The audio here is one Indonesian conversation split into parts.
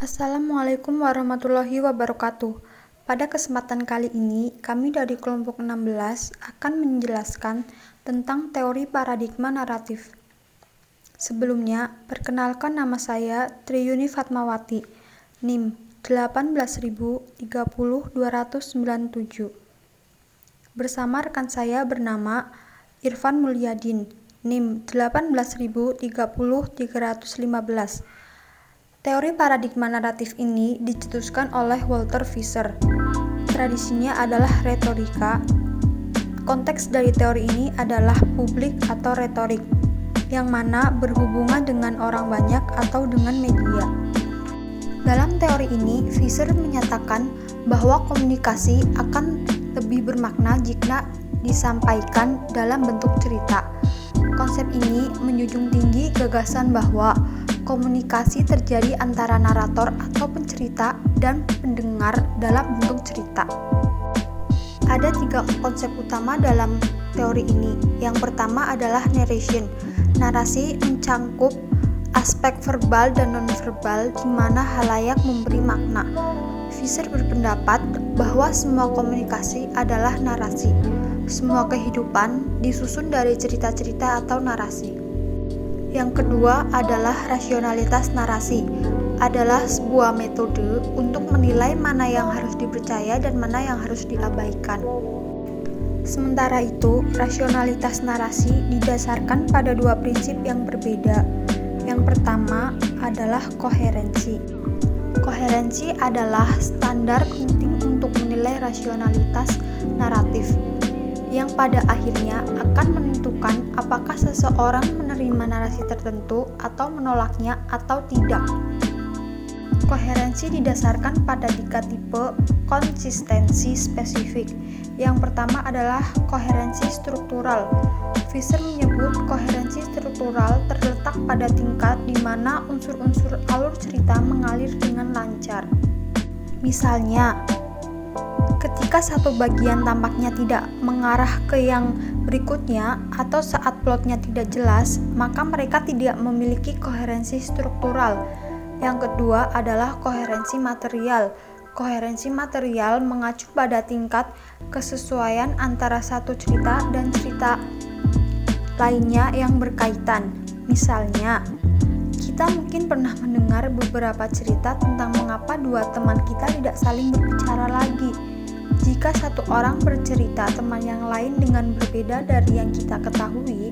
Assalamualaikum warahmatullahi wabarakatuh. Pada kesempatan kali ini, kami dari kelompok 16 akan menjelaskan tentang teori paradigma naratif. Sebelumnya, perkenalkan nama saya Triyuni Fatmawati, NIM 1830297. Bersama rekan saya bernama Irfan Mulyadin, NIM 1830315. Teori paradigma naratif ini dicetuskan oleh Walter Fischer. Tradisinya adalah retorika. Konteks dari teori ini adalah publik atau retorik, yang mana berhubungan dengan orang banyak atau dengan media. Dalam teori ini, Fischer menyatakan bahwa komunikasi akan lebih bermakna jika disampaikan dalam bentuk cerita. Konsep ini menjunjung tinggi gagasan bahwa komunikasi terjadi antara narator atau pencerita dan pendengar dalam bentuk cerita. Ada 3 konsep utama dalam teori ini. Yang pertama adalah narration. Narasi mencangkup aspek verbal dan nonverbal di mana halayak memberi makna. Fischer berpendapat bahwa semua komunikasi adalah narasi. Semua kehidupan disusun dari cerita-cerita atau narasi. Yang kedua adalah rasionalitas narasi. Adalah sebuah metode untuk menilai mana yang harus dipercaya dan mana yang harus diabaikan. Sementara itu, rasionalitas narasi didasarkan pada 2 prinsip yang berbeda. Yang pertama adalah koherensi. Koherensi adalah standar penting untuk menilai rasionalitas naratif, yang pada akhirnya akan menentukan apakah seseorang menerima narasi tertentu atau menolaknya atau tidak. Koherensi didasarkan pada 3 tipe konsistensi spesifik. Yang pertama adalah koherensi struktural. Fischer menyebut koherensi struktural terletak pada tingkat di mana unsur-unsur alur cerita mengalir dengan lancar. Misalnya, ketika satu bagian tampaknya tidak mengarah ke yang berikutnya atau saat plotnya tidak jelas, maka mereka tidak memiliki koherensi struktural. Yang kedua adalah koherensi material. Koherensi material mengacu pada tingkat kesesuaian antara satu cerita dan cerita lainnya yang berkaitan. Misalnya, kita mungkin pernah mendengar beberapa cerita tentang mengapa 2 teman kita tidak saling berbicara lagi. Jika satu orang bercerita teman yang lain dengan berbeda dari yang kita ketahui,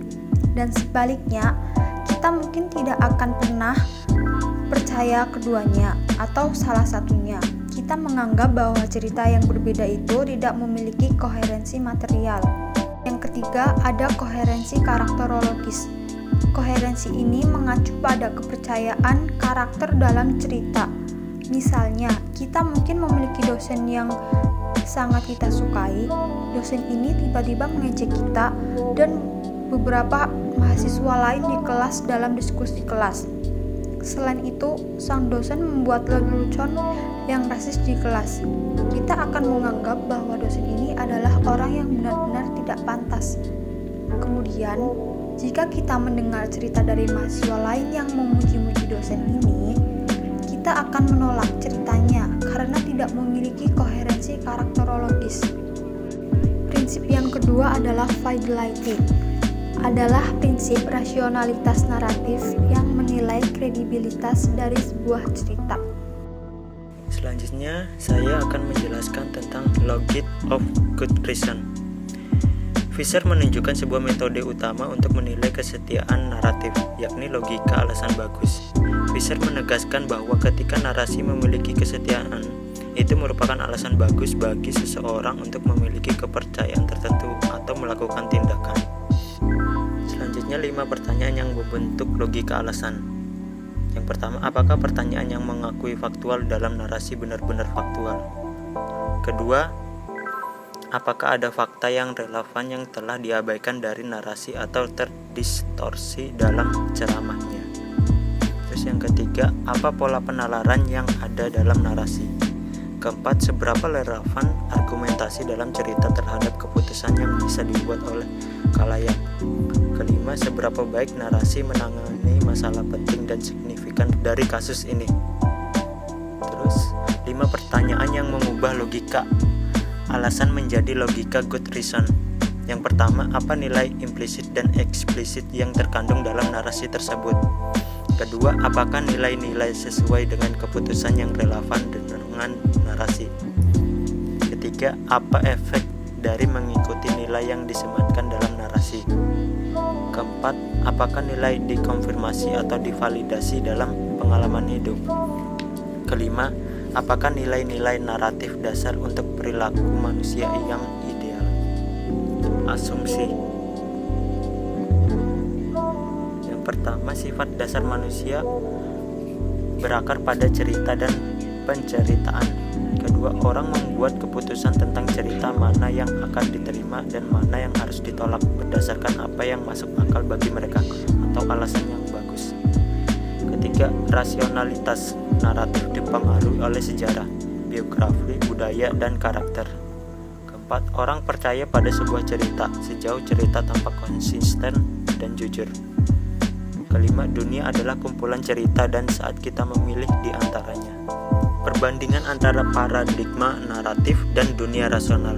dan sebaliknya, kita mungkin tidak akan pernah percaya keduanya atau salah satunya. Kita menganggap bahwa cerita yang berbeda itu tidak memiliki koherensi material. Yang ketiga, ada koherensi karakterologis. Koherensi ini mengacu pada kepercayaan karakter dalam cerita. Misalnya, kita mungkin memiliki dosen yang sangat kita sukai. Dosen ini tiba-tiba mengejek kita dan beberapa mahasiswa lain di kelas dalam diskusi kelas. Selain itu, sang dosen membuat lelucon yang rasis di kelas. Kita akan menganggap bahwa dosen ini adalah orang yang benar-benar tidak pantas. Kemudian, jika kita mendengar cerita dari mahasiswa lain yang memuji-muji dosen ini, kita akan menolak ceritanya karena tidak memiliki koherensi karakterologis. Prinsip yang kedua adalah fidelity. Adalah prinsip rasionalitas naratif yang menilai kredibilitas dari sebuah cerita. Selanjutnya, saya akan menjelaskan tentang logic of good reason. Fischer menunjukkan sebuah metode utama untuk menilai kesetiaan naratif, yakni logika alasan bagus. Fischer menegaskan bahwa ketika narasi memiliki kesetiaan, itu merupakan alasan bagus bagi seseorang untuk memiliki kepercayaan tertentu atau melakukan tindakan. Selanjutnya 5 pertanyaan yang membentuk logika alasan. Yang pertama, apakah pertanyaan yang mengakui faktual dalam narasi benar-benar faktual? Kedua, apakah ada fakta yang relevan yang telah diabaikan dari narasi atau terdistorsi dalam ceramahnya? Terus yang ketiga, apa pola penalaran yang ada dalam narasi? Keempat, seberapa relevan argumentasi dalam cerita terhadap keputusan yang bisa dibuat oleh khalayak? Kelima, seberapa baik narasi menangani masalah penting dan signifikan dari kasus ini? 5 pertanyaan yang mengubah logika alasan menjadi logika good reason. Yang pertama, apa nilai implisit dan eksplisit yang terkandung dalam narasi tersebut? Kedua, apakah nilai-nilai sesuai dengan keputusan yang relevan dengan narasi? Ketiga, apa efek dari mengikuti nilai yang disematkan dalam narasi? Keempat, apakah nilai dikonfirmasi atau divalidasi dalam pengalaman hidup? Kelima, apakah nilai-nilai naratif dasar untuk perilaku manusia yang ideal? Asumsi. Yang pertama, sifat dasar manusia berakar pada cerita dan penceritaan. Kedua, orang membuat keputusan tentang cerita mana yang akan diterima dan mana yang harus ditolak berdasarkan apa yang masuk akal bagi mereka atau alasan yang bagus. Ketiga, rasionalitas naratif dipengaruhi oleh sejarah, biografi, budaya, dan karakter. Keempat, orang percaya pada sebuah cerita sejauh cerita tampak konsisten dan jujur. Kelima, dunia adalah kumpulan cerita dan saat kita memilih di antaranya. Perbandingan antara paradigma naratif dan dunia rasional.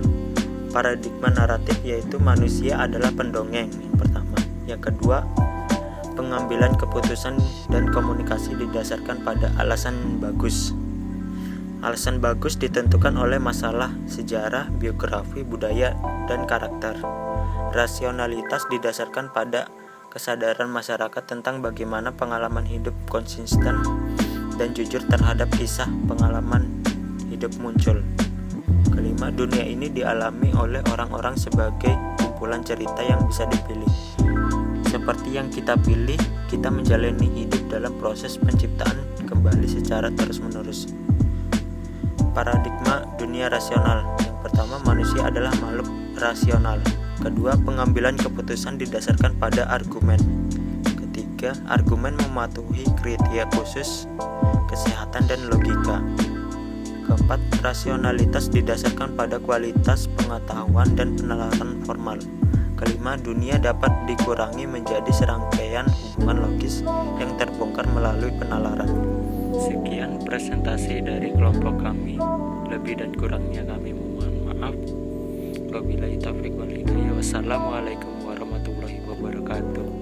Paradigma naratif yaitu manusia adalah pendongeng yang pertama. Yang kedua, pengambilan keputusan dan komunikasi didasarkan pada alasan bagus. Alasan bagus ditentukan oleh masalah, sejarah, biografi, budaya, dan karakter. Rasionalitas didasarkan pada kesadaran masyarakat tentang bagaimana pengalaman hidup konsisten dan jujur terhadap kisah pengalaman hidup muncul. Kelima, dunia ini dialami oleh orang-orang sebagai kumpulan cerita yang bisa dipilih. Seperti yang kita pilih, kita menjalani hidup dalam proses penciptaan kembali secara terus-menerus. Paradigma dunia rasional. Yang pertama, manusia adalah makhluk rasional. Kedua, pengambilan keputusan didasarkan pada argumen. Ketiga, argumen mematuhi kriteria khusus, kesehatan, dan logika. Keempat, rasionalitas didasarkan pada kualitas pengetahuan dan penalaran formal. Kelima, dunia dapat dikurangi menjadi serangkaian hubungan logis yang terbongkar melalui penalaran. Sekian presentasi dari kelompok kami. Lebih dan kurangnya kami mohon maaf. Wabillahi taufiq wal hidayah. Wassalamualaikum warahmatullahi wabarakatuh.